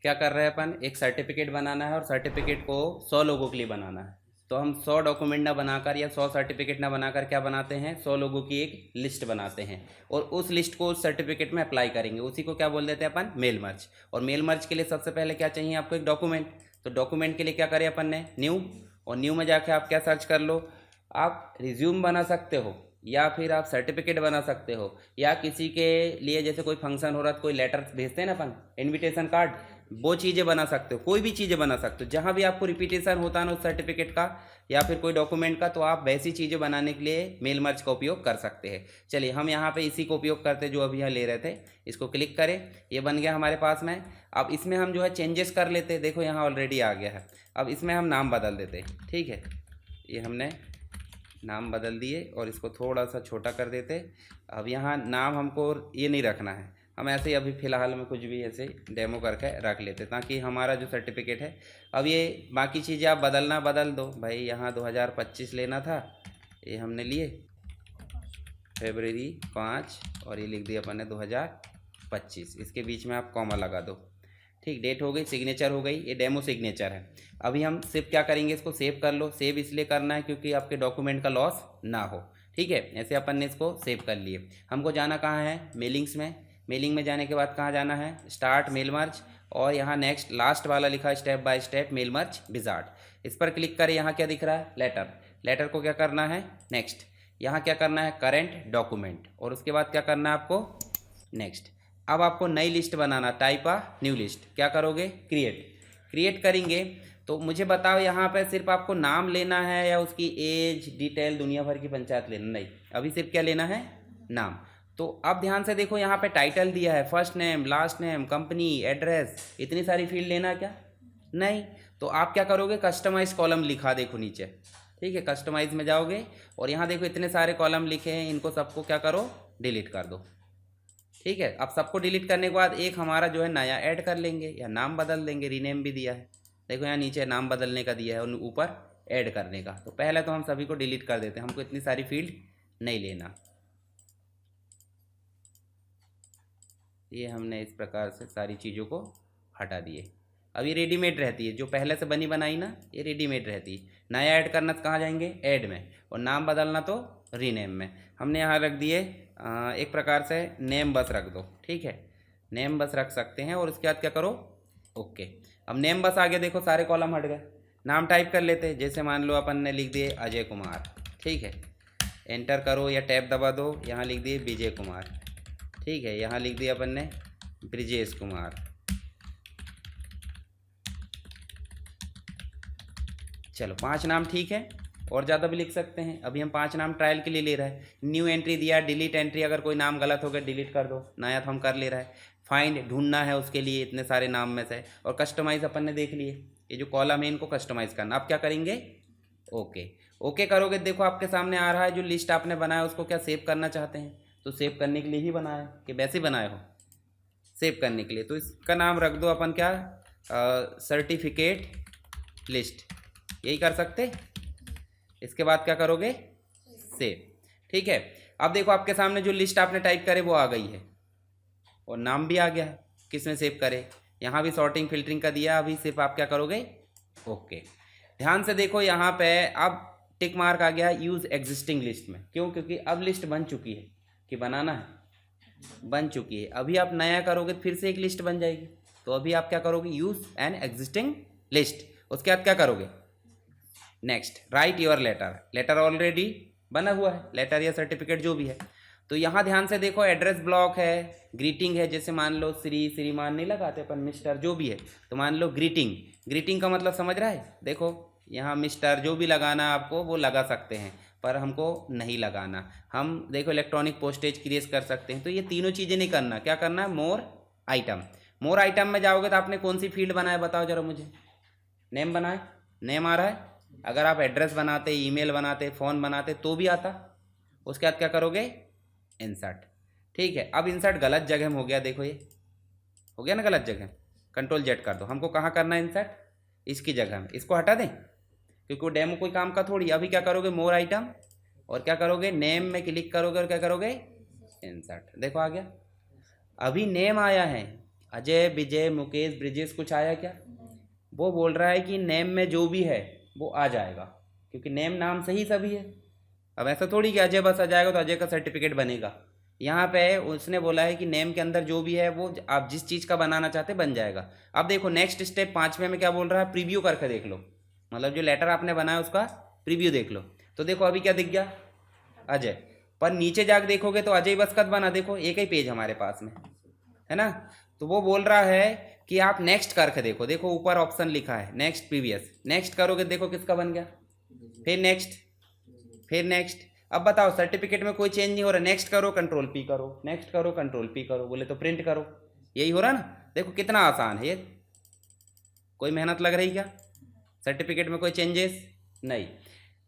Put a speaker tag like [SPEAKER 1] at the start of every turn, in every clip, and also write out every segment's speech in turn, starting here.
[SPEAKER 1] क्या कर रहे हैं अपन, एक सर्टिफिकेट बनाना है और सर्टिफिकेट को 100 लोगों के लिए बनाना है। तो हम 100 डॉक्यूमेंट ना बनाकर या 100 सर्टिफिकेट ना बनाकर क्या बनाते हैं, 100 लोगों की एक लिस्ट बनाते हैं और उस लिस्ट को उस सर्टिफिकेट में अप्लाई करेंगे। उसी को क्या बोल देते हैं अपन, मेल मर्ज। और मेल मर्ज के लिए सबसे पहले क्या चाहिए आपको, एक डॉक्यूमेंट। तो डॉक्यूमेंट के लिए क्या करें अपन ने, न्यू, और न्यू में जाके आप क्या सर्च कर लो, आप रिज्यूम बना सकते हो या फिर आप सर्टिफिकेट बना सकते हो, या किसी के लिए जैसे कोई फंक्शन हो रहा है, कोई लेटर भेजते हैं ना अपन, इनविटेशन कार्ड, वो चीज़ें बना सकते हो, कोई भी चीज़ें बना सकते हो। जहाँ भी आपको रिपीटेशन होता है ना उस सर्टिफिकेट का या फिर कोई डॉक्यूमेंट का, तो आप वैसी चीज़ें बनाने के लिए मेल मर्ज का उपयोग कर सकते हैं। चलिए हम यहाँ पे इसी को उपयोग करते हैं जो अभी यहाँ ले रहे थे। इसको क्लिक करें, ये बन गया हमारे पास में। अब इसमें हम जो है चेंजेस कर लेते हैं। देखो यहाँ ऑलरेडी आ गया है। अब इसमें हम नाम बदल देते हैं, ठीक है। ये हमने नाम बदल दिए और इसको थोड़ा सा छोटा कर देते। अब यहाँ नाम हमको ये नहीं रखना है, हम ऐसे ही अभी फ़िलहाल में कुछ भी ऐसे डेमो करके रख लेते ताकि हमारा जो सर्टिफिकेट है, अब ये बाकी चीज़ें आप बदलना बदल दो भाई। यहाँ 2025 लेना था, ये हमने लिए फरवरी 5 और ये लिख दिया अपन ने 2025। इसके बीच में आप कॉमा लगा दो, ठीक। डेट हो गई, सिग्नेचर हो गई, ये डेमो सिग्नेचर है। अभी हम सेव क्या करेंगे, इसको सेव कर लो। सेव इसलिए करना है क्योंकि आपके डॉक्यूमेंट का लॉस ना हो, ठीक है। ऐसे अपन ने इसको सेव कर लिए। हमको जाना कहाँ है, मेलिंग्स में। मेलिंग में जाने के बाद कहाँ जाना है, स्टार्ट मेल मर्ज, और यहाँ नेक्स्ट लास्ट वाला लिखा है step by step mail merge wizard. इस पर क्लिक करें। यहाँ क्या दिख रहा है, लेटर। लेटर को क्या करना है, नेक्स्ट। यहाँ क्या करना है, करेंट डॉक्यूमेंट, और उसके बाद क्या करना है आपको, नेक्स्ट। अब आपको नई लिस्ट बनाना, टाइप आ न्यू लिस्ट। क्या करोगे, क्रिएट। क्रिएट करेंगे तो मुझे बताओ यहाँ पे सिर्फ आपको नाम लेना है या उसकी एज डिटेल दुनिया भर की पंचायत लेना, नहीं, अभी सिर्फ क्या लेना है, नाम। तो अब ध्यान से देखो, यहाँ पे टाइटल दिया है, first name, last name, company, address, इतनी सारी फील्ड लेना क्या, नहीं। तो आप क्या करोगे, कस्टमाइज कॉलम लिखा, देखो नीचे, ठीक है। कस्टमाइज में जाओगे और यहाँ देखो इतने सारे कॉलम लिखे हैं, इनको सबको क्या करो, डिलीट कर दो, ठीक है। अब सबको डिलीट करने के बाद एक हमारा जो है नया ऐड कर लेंगे या नाम बदल देंगे। रीनेम भी दिया है, देखो यहाँ नीचे नाम बदलने का दिया है और ऊपर ऐड करने का। तो पहले तो हम सभी को डिलीट कर देते हैं, हमको इतनी सारी फील्ड नहीं लेना। ये हमने इस प्रकार से सारी चीज़ों को हटा दिए। अब ये रेडीमेड रहती है, जो पहले से बनी बनाई ना, ये रेडीमेड रहती है। नया ऐड करना तो कहाँ जाएंगे, ऐड में, और नाम बदलना तो रीनेम में। हमने यहाँ रख दिए एक प्रकार से नेम बस रख दो, ठीक है। नेम बस रख सकते हैं और उसके बाद क्या करो, ओके। अब नेम बस आ गया, देखो सारे कॉलम हट गए। नाम टाइप कर लेते हैं, जैसे मान लो अपन ने लिख दिए अजय कुमार, ठीक है। एंटर करो या टैब दबा दो, यहाँ लिख दिए विजय कुमार, ठीक है। यहाँ लिख दिया अपन ने ब्रिजेश कुमार। चलो 5 नाम ठीक है, और ज़्यादा भी लिख सकते हैं। अभी हम 5 नाम ट्रायल के लिए ले रहे हैं। न्यू एंट्री दिया, डिलीट एंट्री, अगर कोई नाम गलत हो गया डिलीट कर दो, नया तो हम कर ले रहा है। फाइंड ढूंढना है उसके लिए इतने सारे नाम में से, और कस्टमाइज़ अपन ने देख लिए, ये जो कॉलम है इनको कस्टमाइज़ करना। अब क्या करेंगे, ओके। ओके करोगे, देखो आपके सामने आ रहा है जो लिस्ट आपने बनाया उसको क्या सेव करना चाहते हैं, तो सेव करने के लिए ही बनाया कि वैसे बनाए हो, सेव करने के लिए। तो इसका नाम रख दो अपन क्या, सर्टिफिकेट लिस्ट, यही कर सकते। इसके बाद क्या करोगे, सेव, ठीक है। अब देखो आपके सामने जो लिस्ट आपने टाइप करे वो आ गई है और नाम भी आ गया है, किसमें सेव करे। यहाँ भी सॉर्टिंग फिल्टरिंग का दिया, अभी सिर्फ आप क्या करोगे, ओके। ध्यान से देखो यहाँ पे अब टिक मार्क आ गया यूज़ एग्जिस्टिंग लिस्ट में, क्यों, क्योंकि अब लिस्ट बन चुकी है, कि बनाना है, बन चुकी है। अभी आप नया करोगे फिर से एक लिस्ट बन जाएगी। तो अभी आप क्या करोगे, यूज़ एन एग्जिस्टिंग लिस्ट। उसके बाद क्या करोगे, next, write your letter. Letter already बना हुआ है, लेटर या सर्टिफिकेट जो भी है। तो यहाँ ध्यान से देखो, एड्रेस ब्लॉक है, ग्रीटिंग है, जैसे मान लो श्री, श्रीमान नहीं लगाते अपन, मिस्टर जो भी है, तो मान लो ग्रीटिंग। ग्रीटिंग का मतलब समझ रहा है, देखो यहाँ मिस्टर जो भी लगाना आपको वो लगा सकते हैं, पर हमको नहीं लगाना। हम देखो इलेक्ट्रॉनिक पोस्टेज क्रिएट कर सकते हैं। तो ये तीनों चीज़ें नहीं करना, क्या करना है, मोर आइटम। मोर आइटम में जाओगे तो आपने कौन सी फील्ड बनाए बताओ जरा मुझे, नेम बनाए, नेम आ रहा है। अगर आप एड्रेस बनाते, ईमेल बनाते, फ़ोन बनाते तो भी आता। उसके बाद क्या करोगे, इंसर्ट, ठीक है। अब इंसर्ट गलत जगह में हो गया, देखो ये हो गया ना गलत जगह, कंट्रोल जेड कर दो। हमको कहाँ करना है इंसर्ट, इसकी जगह में, इसको हटा दें क्योंकि वो डेमो कोई काम का थोड़ी। अभी क्या करोगे, मोर आइटम, और क्या करोगे, नेम में क्लिक करोगे और क्या करोगे, इंसर्ट। देखो आ गया, अभी नेम आया है, अजय, विजय, मुकेश, ब्रिजेश कुछ आया क्या? वो बोल रहा है कि नेम में जो भी है वो आ जाएगा, क्योंकि नेम नाम से ही सभी है। अब ऐसा थोड़ी कि अजय बस आ जाएगा तो अजय का सर्टिफिकेट बनेगा। यहाँ पे उसने बोला है कि नेम के अंदर जो भी है वो आप जिस चीज़ का बनाना चाहते बन जाएगा। अब देखो नेक्स्ट स्टेप 5वें में क्या बोल रहा है, प्रीव्यू करके देख लो, मतलब जो लेटर आपने बनाया उसका प्रीव्यू देख लो। तो देखो अभी क्या दिख गया, अजय। पर नीचे जाके देखोगे तो अजय बस कद बना, देखो एक ही पेज हमारे पास में है ना। तो वो बोल रहा है कि आप नेक्स्ट करके देखो, देखो ऊपर ऑप्शन लिखा है नेक्स्ट प्रीवियस, नेक्स्ट करोगे देखो किसका बन गया, फिर नेक्स्ट, फिर नेक्स्ट। अब बताओ सर्टिफिकेट में कोई चेंज नहीं हो रहा, नेक्स्ट करो कंट्रोल पी करो, नेक्स्ट करो कंट्रोल पी करो, बोले तो प्रिंट करो, यही हो रहा ना। देखो कितना आसान है ये, कोई मेहनत लग रही क्या? सर्टिफिकेट में कोई चेंजेस नहीं।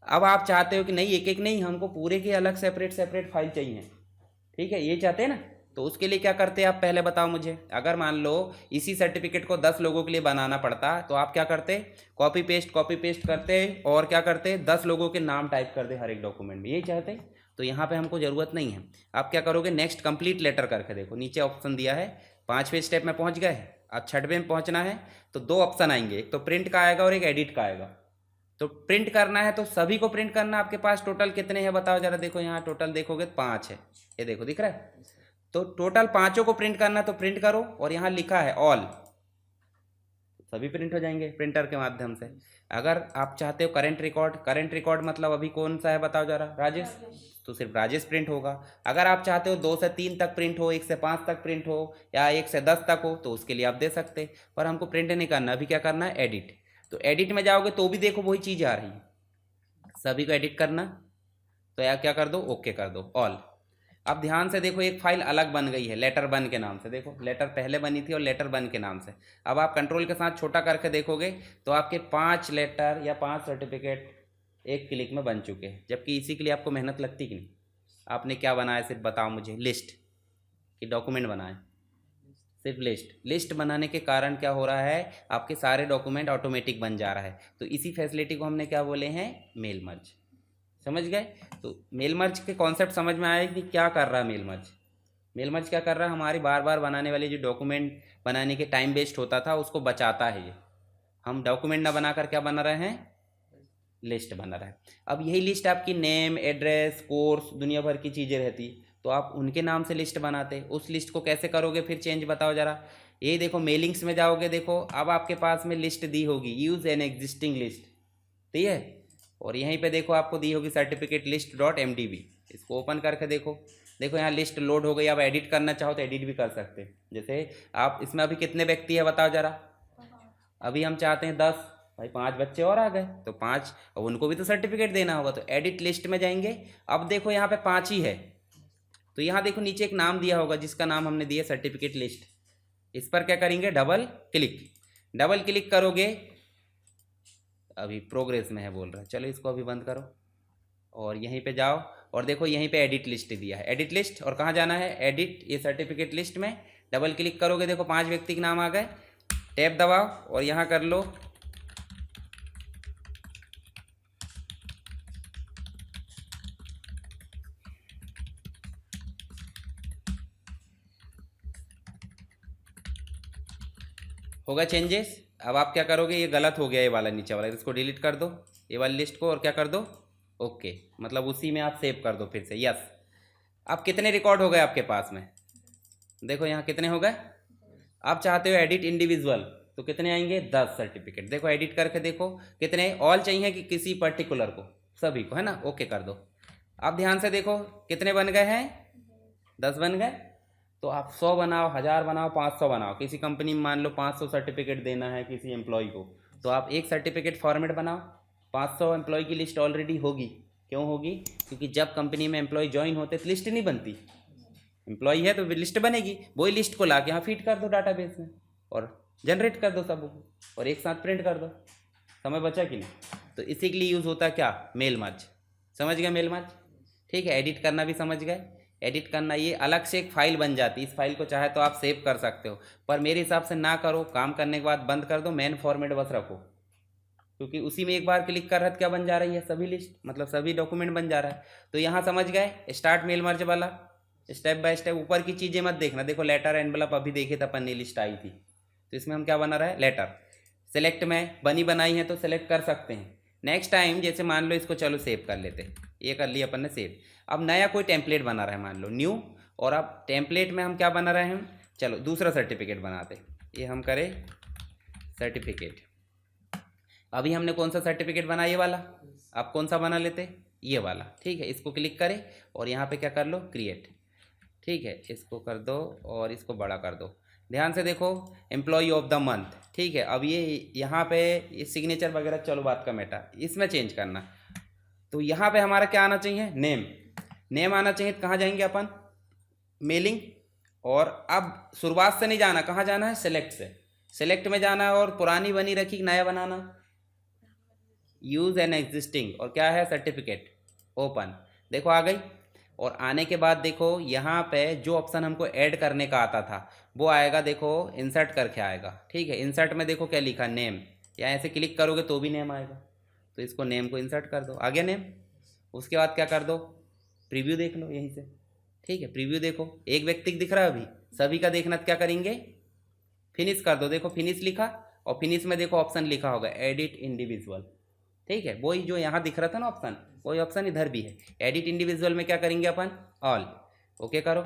[SPEAKER 1] अब आप चाहते हो कि नहीं एक एक नहीं, हमको पूरे के अलग सेपरेट सेपरेट फाइल चाहिए, ठीक है, ये चाहते हैं ना। तो उसके लिए क्या करते हैं आप पहले बताओ मुझे। अगर मान लो इसी सर्टिफिकेट को 10 लोगों के लिए बनाना पड़ता तो आप क्या करते, कॉपी पेस्ट करते और क्या करते 10 लोगों के नाम टाइप कर दे हर एक डॉक्यूमेंट में, यही चाहते। तो यहाँ पे हमको ज़रूरत नहीं है। आप क्या करोगे, नेक्स्ट कंप्लीट लेटर करके देखो, नीचे ऑप्शन दिया है, 5वें स्टेप में पहुँच गए। अब 6वें में पहुँचना है तो 2 ऑप्शन आएंगे, एक तो प्रिंट का आएगा और एक एडिट का आएगा। तो प्रिंट करना है तो सभी को प्रिंट करना। आपके पास टोटल कितने हैं बताओ जरा, देखो यहाँ टोटल देखोगे 5 है, ये देखो दिख रहा है। तो टोटल 5 को प्रिंट करना तो प्रिंट करो, और यहाँ लिखा है ऑल, सभी प्रिंट हो जाएंगे प्रिंटर के माध्यम से। अगर आप चाहते हो करेंट रिकॉर्ड मतलब अभी कौन सा है बताओ जरा, राजेश, तो सिर्फ राजेश प्रिंट होगा। अगर आप चाहते हो 2 से 3 तक प्रिंट हो, 1 से 5 तक प्रिंट हो, या 1 से 10 तक हो, तो उसके लिए आप दे सकते। पर हमको प्रिंट नहीं करना, अभी क्या करना है, एडिट। तो एडिट में जाओगे तो भी देखो वही चीज़ आ रही है, सभी को एडिट करना। तो या क्या कर दो, ओके कर दो, ऑल। अब ध्यान से देखो एक फाइल अलग बन गई है लेटर वन के नाम से, देखो लेटर पहले बनी थी और लेटर वन के नाम से। अब आप कंट्रोल के साथ छोटा करके देखोगे तो आपके 5 लेटर या 5 सर्टिफिकेट एक क्लिक में बन चुके हैं, जबकि इसी के लिए आपको मेहनत लगती कि नहीं। आपने क्या बनाया सिर्फ बताओ मुझे, लिस्ट कि डॉक्यूमेंट बनाए, सिर्फ लिस्ट बनाने के कारण क्या हो रहा है, आपके सारे डॉक्यूमेंट ऑटोमेटिक बन जा रहा है। तो इसी फैसिलिटी को हमने क्या बोले हैं, मेल मर्ज। समझ गए? तो मेल मर्ज के कॉन्सेप्ट समझ में आया कि क्या कर रहा है मेल मर्ज। मेल मर्ज क्या कर रहा है, हमारी बार बार बनाने वाली जो डॉक्यूमेंट बनाने के टाइम वेस्ट होता था उसको बचाता है। ये हम डॉक्यूमेंट ना बनाकर क्या बना रहे हैं, लिस्ट बना रहा है। अब यही लिस्ट आपकी नेम, एड्रेस, कोर्स, दुनिया भर की चीज़ें रहती तो आप उनके नाम से लिस्ट बनाते। उस लिस्ट को कैसे करोगे फिर चेंज, बताओ जरा। ये देखो मेलिंग्स में जाओगे, देखो अब आपके पास में लिस्ट दी होगी, यूज एन एग्जिस्टिंग लिस्ट, ठीक है। और यहीं पे देखो आपको दी होगी सर्टिफिकेट लिस्ट डॉट MDB, इसको ओपन करके देखो, देखो यहाँ लिस्ट लोड हो गई। आप एडिट करना चाहो तो एडिट भी कर सकते हैं। जैसे आप इसमें अभी कितने व्यक्ति है बताओ जरा, अभी हम चाहते हैं 10, भाई 5 बच्चे और आ गए तो 5, अब उनको भी तो सर्टिफिकेट देना होगा। तो एडिट लिस्ट में जाएंगे, अब देखो यहाँ पे 5 ही है, तो यहाँ देखो नीचे एक नाम दिया होगा जिसका नाम हमने दिया सर्टिफिकेट लिस्ट। इस पर क्या करेंगे, डबल क्लिक करोगे, अभी प्रोग्रेस में है बोल रहा है, चलो इसको अभी बंद करो और यहीं पे जाओ और देखो यहीं पे एडिट लिस्ट दिया है, एडिट लिस्ट, और कहाँ जाना है, एडिट, ये सर्टिफिकेट लिस्ट में डबल क्लिक करोगे, देखो 5 व्यक्ति के नाम आ गए। टैब दबाओ और यहाँ कर लो होगा चेंजेस। अब आप क्या करोगे, ये गलत हो गया ये वाला नीचे वाला, इसको डिलीट कर दो ये वाली लिस्ट को, और क्या कर दो, ओके, मतलब उसी में आप सेव कर दो फिर से, यस। अब कितने रिकॉर्ड हो गए आपके पास में, देखो यहाँ कितने हो गए। आप चाहते हो एडिट इंडिविजुअल तो कितने आएंगे, 10 सर्टिफिकेट। देखो एडिट करके देखो कितने, ऑल चाहिए कि किसी पर्टिकुलर को, सभी को, है ना, ओके कर दो। अब ध्यान से देखो कितने बन गए हैं, 10 बन गए। तो आप 100 बनाओ, 1000 बनाओ, 500 बनाओ। किसी कंपनी में मान लो 500 सर्टिफिकेट देना है किसी एम्प्लॉय को, तो आप एक सर्टिफिकेट फॉर्मेट बनाओ। 500 एम्प्लॉय की लिस्ट ऑलरेडी होगी, क्यों होगी, क्योंकि जब कंपनी में एम्प्लॉय ज्वाइन होते तो लिस्ट नहीं बनती, एम्प्लॉय है तो लिस्ट बनेगी, वही लिस्ट को ला के यहाँ फीड कर दो डाटाबेस में और जनरेट कर दो सबको और एक साथ प्रिंट कर दो। समय बचा कि नहीं। तो इसी के लिए यूज़ होता है क्या, मेल मर्ज। समझ गए मेल मर्ज, ठीक है। एडिट करना भी समझ गए, एडिट करना, ये अलग से एक फाइल बन जाती है। इस फाइल को चाहे तो आप सेव कर सकते हो, पर मेरे हिसाब से ना करो, काम करने के बाद बंद कर दो, मेन फॉर्मेट बस रखो, क्योंकि उसी में एक बार क्लिक कर रहा है क्या बन जा रही है, सभी लिस्ट, मतलब सभी डॉक्यूमेंट बन जा रहा है। तो यहाँ समझ गए, स्टार्ट मेल मर्ज वाला स्टेप बाय स्टेप ऊपर की चीज़ें मत देखना। देखो लेटर एनवलप अभी देखे थे अपन ने, लिस्ट आई थी, तो इसमें हम क्या बना रहा है, लेटर। सेलेक्ट में बनी बनाई है तो सेलेक्ट कर सकते हैं। नेक्स्ट टाइम जैसे मान लो इसको चलो सेव कर लेते हैं, ये कर लिया अपन ने सेव। अब नया कोई टेम्पलेट बना रहा है, मान लो न्यू, और अब टेम्पलेट में हम क्या बना रहे हैं, चलो दूसरा सर्टिफिकेट बनाते, ये हम करें सर्टिफिकेट। अभी हमने कौन सा सर्टिफिकेट बना, ये वाला। अब कौन सा बना लेते, ये वाला, ठीक है। इसको क्लिक करें और यहाँ पे क्या कर लो, क्रिएट, ठीक है। इसको कर दो और इसको बड़ा कर दो। ध्यान से देखो, एम्प्लॉय ऑफ द मंथ, ठीक है। अब ये यहाँ पे ये सिग्नेचर वगैरह चलो बात का मैटर, इसमें चेंज करना। तो यहाँ पे हमारा क्या आना चाहिए, नेम। नेम आना चाहिए। कहाँ जाएंगे अपन, मेलिंग। और अब शुरुआत से नहीं जाना, कहाँ जाना है, सेलेक्ट से। सेलेक्ट में जाना है और पुरानी बनी रखी, नया बनाना, यूज एन एग्जिस्टिंग, और क्या है, सर्टिफिकेट, ओपन। देखो आ गई। और आने के बाद देखो यहाँ पे जो ऑप्शन हमको ऐड करने का आता था वो आएगा, देखो इंसर्ट करके आएगा, ठीक है। इंसर्ट में देखो क्या लिखा, नेम। या ऐसे क्लिक करोगे तो भी नेम आएगा, तो इसको नेम को इंसर्ट कर दो, आ गया नेम। उसके बाद क्या कर दो, प्रीव्यू देख लो यहीं से, ठीक है। प्रीव्यू देखो, एक व्यक्ति दिख रहा है अभी, सभी का देखना, क्या करेंगे, फिनिश कर दो। देखो फिनिश लिखा, और फिनिश में देखो ऑप्शन लिखा होगा एडिट इंडिविजुअल, ठीक है। वही जो यहाँ दिख रहा था ना ऑप्शन, वही ऑप्शन इधर भी है। एडिट इंडिविजुअल में क्या करेंगे अपन, ऑल, ओके करो।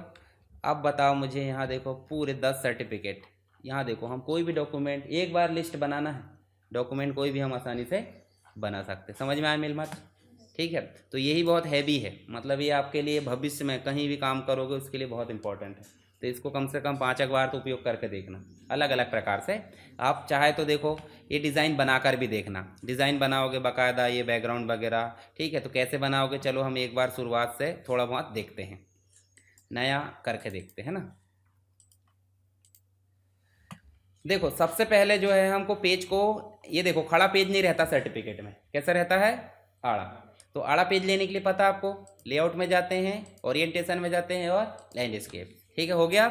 [SPEAKER 1] अब बताओ मुझे, यहाँ देखो पूरे 10 सर्टिफिकेट। यहाँ देखो हम कोई भी डॉक्यूमेंट, एक बार लिस्ट बनाना है, डॉक्यूमेंट कोई भी हम आसानी से बना सकते। समझ में आया मेल मत, ठीक है। तो यही बहुत हैवी है, मतलब ये आपके लिए भविष्य में कहीं भी काम करोगे उसके लिए बहुत इंपॉर्टेंट है। तो इसको कम से कम 5 बार तो उपयोग करके देखना, अलग अलग प्रकार से। आप चाहे तो देखो ये डिज़ाइन बनाकर भी देखना, डिज़ाइन बनाओगे बाकायदा, ये बैकग्राउंड वगैरह, ठीक है। तो कैसे बनाओगे, चलो हम एक बार शुरुआत से थोड़ा बहुत देखते हैं, नया करके देखते हैं ना। देखो सबसे पहले जो है हमको पेज को, ये देखो खड़ा पेज नहीं रहता सर्टिफिकेट में, कैसा रहता है, आड़ा। तो आड़ा पेज लेने के लिए पता आपको, लेआउट में जाते हैं, ओरिएंटेशन में जाते हैं और लैंडस्केप, ठीक है, हो गया।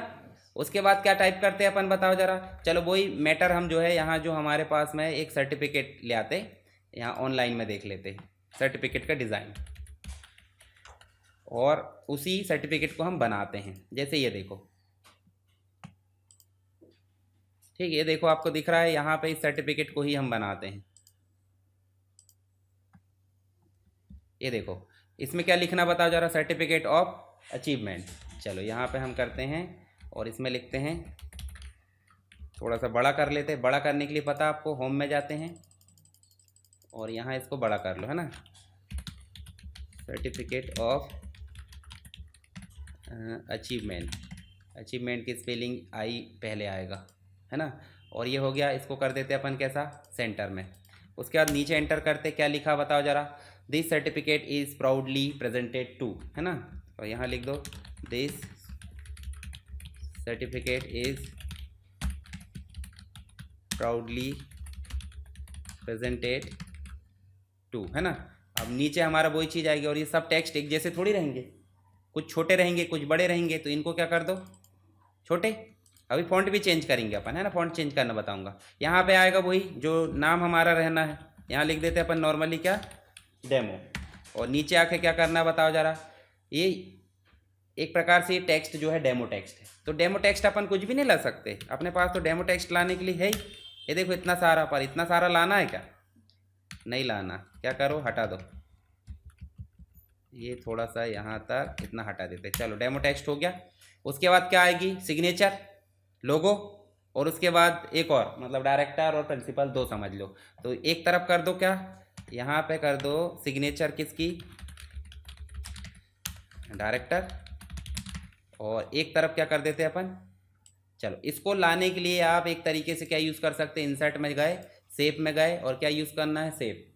[SPEAKER 1] उसके बाद क्या टाइप करते हैं अपन, बताओ जरा। चलो वही मैटर हम जो है यहाँ जो हमारे पास में एक सर्टिफिकेट ले आते, यहाँ ऑनलाइन में देख लेते सर्टिफिकेट का डिज़ाइन, और उसी सर्टिफिकेट को हम बनाते हैं। जैसे ये देखो, ठीक है, ये देखो आपको दिख रहा है यहाँ पे, इस सर्टिफिकेट को ही हम बनाते हैं। ये देखो इसमें क्या लिखना बताओ जरा, सर्टिफिकेट ऑफ अचीवमेंट। चलो यहाँ पे हम करते हैं और इसमें लिखते हैं, थोड़ा सा बड़ा कर लेते हैं। बड़ा करने के लिए पता आपको, होम में जाते हैं और यहाँ इसको बड़ा कर लो, है ना, सर्टिफिकेट ऑफ अचीवमेंट। अचीवमेंट की स्पेलिंग आई पहले आएगा, है ना। और ये हो गया, इसको कर देते अपन कैसा, सेंटर में। उसके बाद नीचे एंटर करते, क्या लिखा बताओ जरा, this certificate is proudly presented to, है ना। और यहाँ लिख दो, this certificate is proudly presented to, है ना। अब नीचे हमारा वही चीज़ आएगी, और ये सब टेक्स्ट एक जैसे थोड़ी रहेंगे, कुछ छोटे रहेंगे कुछ बड़े रहेंगे, तो इनको क्या कर दो, छोटे। अभी फ़ॉन्ट भी चेंज करेंगे अपन, है ना, फ़ॉन्ट चेंज करना बताऊंगा। यहाँ पे आएगा वही जो नाम हमारा रहना है, यहाँ लिख देते हैं अपन नॉर्मली क्या, डेमो। और नीचे आके क्या करना है बताओ जरा, ये एक प्रकार से ये टेक्स्ट जो है डेमो टेक्स्ट है। तो डेमो टेक्स्ट अपन कुछ भी नहीं ला सकते अपने पास, तो डेमो टेक्स्ट लाने के लिए है ही, ये देखो इतना सारा, पर इतना सारा लाना है क्या, नहीं लाना। क्या करो, हटा दो, ये थोड़ा सा यहाँ तक इतना हटा देते। चलो डेमो टेक्स्ट हो गया। उसके बाद क्या आएगी, सिग्नेचर, लोगो, और उसके बाद एक और, मतलब डायरेक्टर और प्रिंसिपल दो समझ लो। तो एक तरफ कर दो, क्या यहाँ पे कर दो सिग्नेचर किसकी, डायरेक्टर, और एक तरफ क्या कर देते हैं अपन। चलो इसको लाने के लिए आप एक तरीके से क्या यूज़ कर सकते हैं, इंसर्ट में गए, शेप में गए, और क्या यूज़ करना है, शेप।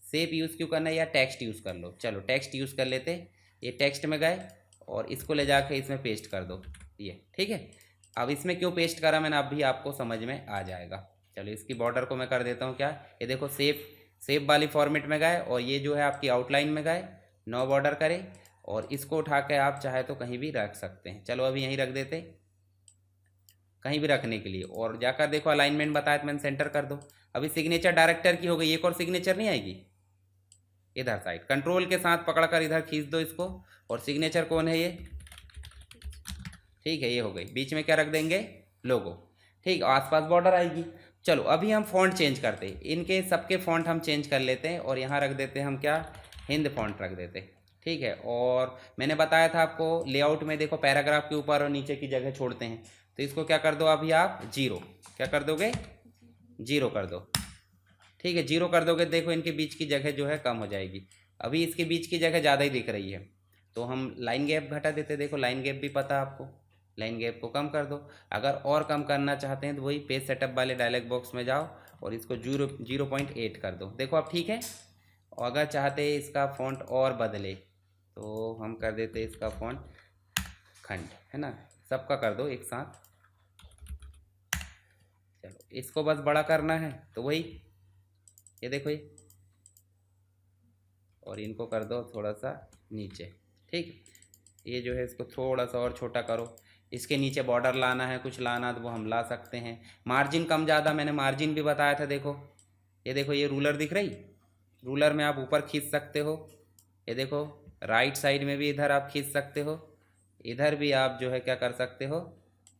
[SPEAKER 1] शेप यूज़ क्यों करना है, या टेक्स्ट यूज़ कर लो। चलो टेक्स्ट यूज़ कर लेते, ये टेक्स्ट में गए और इसको ले जाके इसमें पेस्ट कर दो, ये ठीक है। अब इसमें क्यों पेस्ट करा मैंने, अब भी आपको समझ में आ जाएगा। चलो इसकी बॉर्डर को मैं कर देता हूँ क्या, ये देखो शेप वाली फॉर्मेट में गए, और ये जो है आपकी आउटलाइन में गए, नो बॉर्डर करे, और इसको उठा के आप चाहे तो कहीं भी रख सकते हैं। चलो अभी यहीं रख देते, कहीं भी रखने के लिए। और जाकर देखो अलाइनमेंट बताया तो मैंने सेंटर कर दो। अभी सिग्नेचर डायरेक्टर की हो गई, एक और सिग्नेचर नहीं आएगी इधर साइड, कंट्रोल के साथ पकड़कर इधर खींच दो इसको। और सिग्नेचर कौन है, ये ठीक है, ये हो गई। बीच में क्या रख देंगे, लोगो। ठीक, आसपास बॉर्डर आएगी। चलो अभी हम फ़ॉन्ट चेंज करते हैं, इनके सबके फ़ॉन्ट हम चेंज कर लेते हैं और यहाँ रख देते हैं हम क्या, हिंद फ़ॉन्ट रख देते हैं। ठीक है, और मैंने बताया था आपको लेआउट में देखो पैराग्राफ के ऊपर और नीचे की जगह छोड़ते हैं, तो इसको क्या कर दो अभी आप, जीरो। क्या कर दोगे, जीरो कर दो। ठीक है, जीरो कर दोगे, देखो इनके बीच की जगह जो है कम हो जाएगी। अभी इसके बीच की जगह ज़्यादा ही दिख रही है, तो हम लाइन गैप घटा देते। देखो लाइन गैप भी पता है आपको, लाइन गैप को कम कर दो। अगर और कम करना चाहते हैं तो वही पेज सेटअप वाले डायलॉग बॉक्स में जाओ और इसको 0.8 कर दो। देखो अब ठीक है। और अगर चाहते हैं इसका फ़ॉन्ट और बदले तो हम कर देते इसका फ़ॉन्ट खंड, है ना, सबका कर दो एक साथ। चलो इसको बस बड़ा करना है तो वही, ये देखो ये, और इनको कर दो थोड़ा सा नीचे। ठीक, ये जो है इसको थोड़ा सा और छोटा करो। इसके नीचे बॉर्डर लाना है, कुछ लाना तो वो हम ला सकते हैं। मार्जिन कम ज़्यादा मैंने मार्जिन भी बताया था। देखो ये, देखो ये रूलर दिख रही, रूलर में आप ऊपर खींच सकते हो। ये देखो राइट साइड में भी इधर आप खींच सकते हो, इधर भी आप जो है क्या कर सकते हो,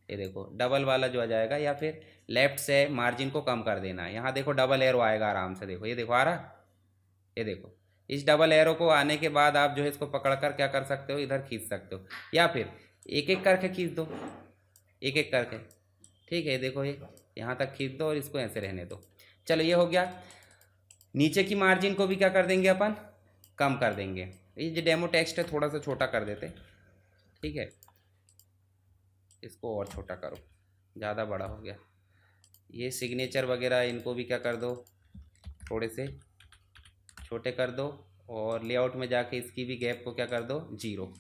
[SPEAKER 1] ये देखो डबल वाला जो आ जाएगा, या फिर लेफ़्ट से मार्जिन को कम कर देना है। यहाँ देखो डबल एरो आएगा आराम से, देखो ये देखो आ रहा, ये देखो इस डबल एरो को आने के बाद आप जो है इसको पकड़कर क्या कर सकते हो, इधर खींच सकते हो, या फिर एक एक करके खींच दो, एक एक करके। ठीक है, देखो ये यहाँ तक खींच दो और इसको ऐसे रहने दो। चलो ये हो गया। नीचे की मार्जिन को भी क्या कर देंगे अपन, कम कर देंगे। ये जो डेमो टेक्स्ट है थोड़ा सा छोटा कर देते। ठीक है, इसको और छोटा करो, ज़्यादा बड़ा हो गया। ये सिग्नेचर वगैरह इनको भी क्या कर दो, थोड़े से छोटे कर दो। और लेआउट में जाके इसकी भी गैप को क्या कर दो, जीरो।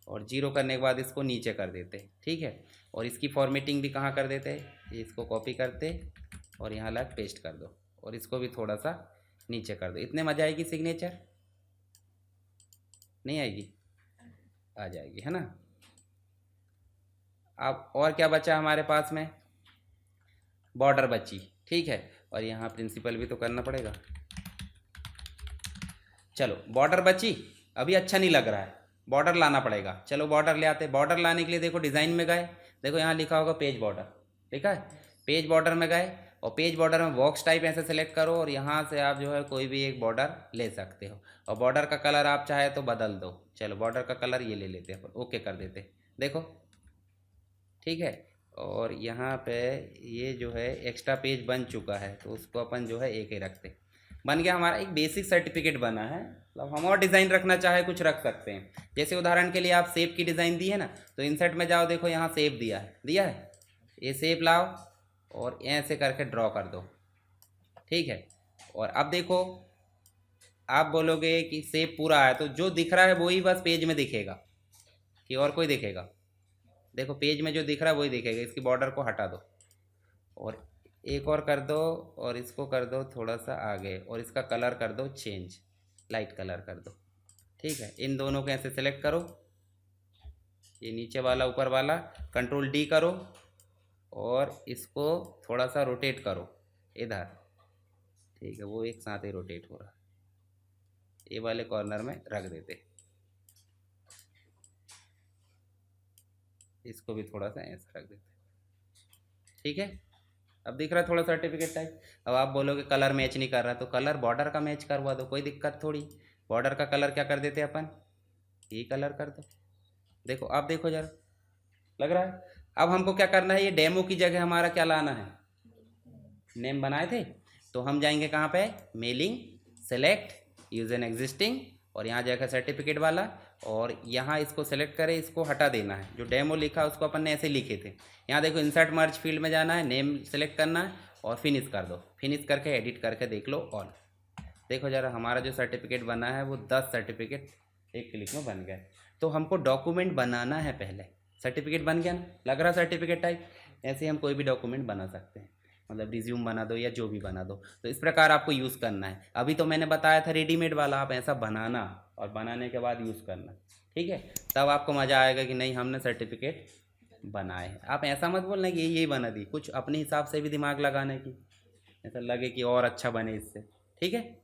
[SPEAKER 1] और जीरो करने के बाद इसको नीचे कर देते। ठीक है, और इसकी फॉर्मेटिंग भी कहाँ कर देते, इसको कॉपी करते और यहाँ ला पेस्ट कर दो, और इसको भी थोड़ा सा नीचे कर दो। इतने मजा आएगी, सिग्नेचर नहीं आएगी, आ जाएगी, है ना। अब और क्या बचा हमारे पास में, बॉर्डर बची। ठीक है, और यहाँ प्रिंसिपल भी तो करना पड़ेगा। चलो बॉर्डर बची, अभी अच्छा नहीं लग रहा है, बॉर्डर लाना पड़ेगा। चलो बॉर्डर ले आते। बॉर्डर लाने के लिए देखो डिज़ाइन में गए, देखो यहाँ लिखा होगा पेज बॉर्डर, ठीक है, पेज बॉर्डर में गए और पेज बॉर्डर में बॉक्स टाइप ऐसे सेलेक्ट करो और यहाँ से आप जो है कोई भी एक बॉर्डर ले सकते हो। और बॉर्डर का कलर आप चाहे तो बदल दो। चलो बॉर्डर का कलर ये ले लेते हैं, ओके कर देते। देखो ठीक है, और यहाँ पे ये जो है एक्स्ट्रा पेज बन चुका है, तो उसको अपन जो है एक ही रखते। बन गया हमारा एक बेसिक सर्टिफिकेट बना है। मतलब हम और डिज़ाइन रखना चाहे कुछ रख सकते हैं। जैसे उदाहरण के लिए आप सेब की डिज़ाइन दी है ना, तो इंसर्ट में जाओ, देखो यहाँ सेब दिया है, दिया है, ये सेब लाओ और ऐसे करके ड्रॉ कर दो। ठीक है, और अब देखो आप बोलोगे कि सेब पूरा है, तो जो दिख रहा है वही बस पेज में दिखेगा कि और कोई दिखेगा। देखो पेज में जो दिख रहा है वही दिखेगा। इसकी बॉर्डर को हटा दो और एक और कर दो और इसको कर दो थोड़ा सा आगे और इसका कलर कर दो चेंज, लाइट कलर कर दो। ठीक है, इन दोनों को ऐसे सेलेक्ट करो, ये नीचे वाला ऊपर वाला कंट्रोल डी करो और इसको थोड़ा सा रोटेट करो इधर। ठीक है, वो एक साथ ही रोटेट हो रहा है, ये वाले कॉर्नर में रख देते। इसको भी थोड़ा सा ऐसा रख देते। ठीक है, अब दिख रहा है थोड़ा सर्टिफिकेट टाइप। अब आप बोलोगे कलर मैच नहीं कर रहा, तो कलर बॉर्डर का मैच करवा दो, कोई दिक्कत थोड़ी। बॉर्डर का कलर क्या कर देते अपन, ये कलर कर दो। देखो अब देखो जरा, लग रहा है। अब हमको क्या करना है, ये डेमो की जगह हमारा क्या लाना है, नेम बनाए थे, तो हम जाएंगे कहाँ पे, mailing, select use an existing, और यहाँ जाकर सर्टिफिकेट वाला, और यहाँ इसको सेलेक्ट करें, इसको हटा देना है। जो डेमो लिखा उसको अपन ने ऐसे लिखे थे। यहाँ देखो इंसर्ट मर्ज फील्ड में जाना है, नेम सेलेक्ट करना है और फिनिश कर दो। फिनिश करके एडिट करके देख लो ऑल। देखो जरा हमारा जो सर्टिफिकेट बना है वो 10 सर्टिफिकेट एक क्लिक में बन गया। तो हमको डॉक्यूमेंट बनाना है पहले। सर्टिफिकेट बन गया ना, लग रहा सर्टिफिकेट टाइप। ऐसे हम कोई भी डॉक्यूमेंट बना सकते हैं, मतलब रिज्यूम बना दो या जो भी बना दो। तो इस प्रकार आपको यूज़ करना है। अभी तो मैंने बताया था रेडीमेड वाला, आप ऐसा बनाना और बनाने के बाद यूज़ करना। ठीक है, तब आपको मज़ा आएगा कि नहीं हमने सर्टिफिकेट बनाए हैं। आप ऐसा मत बोलना कि यही बना दी, कुछ अपने हिसाब से भी दिमाग लगाने की, ऐसा लगे कि और अच्छा बने इससे। ठीक है।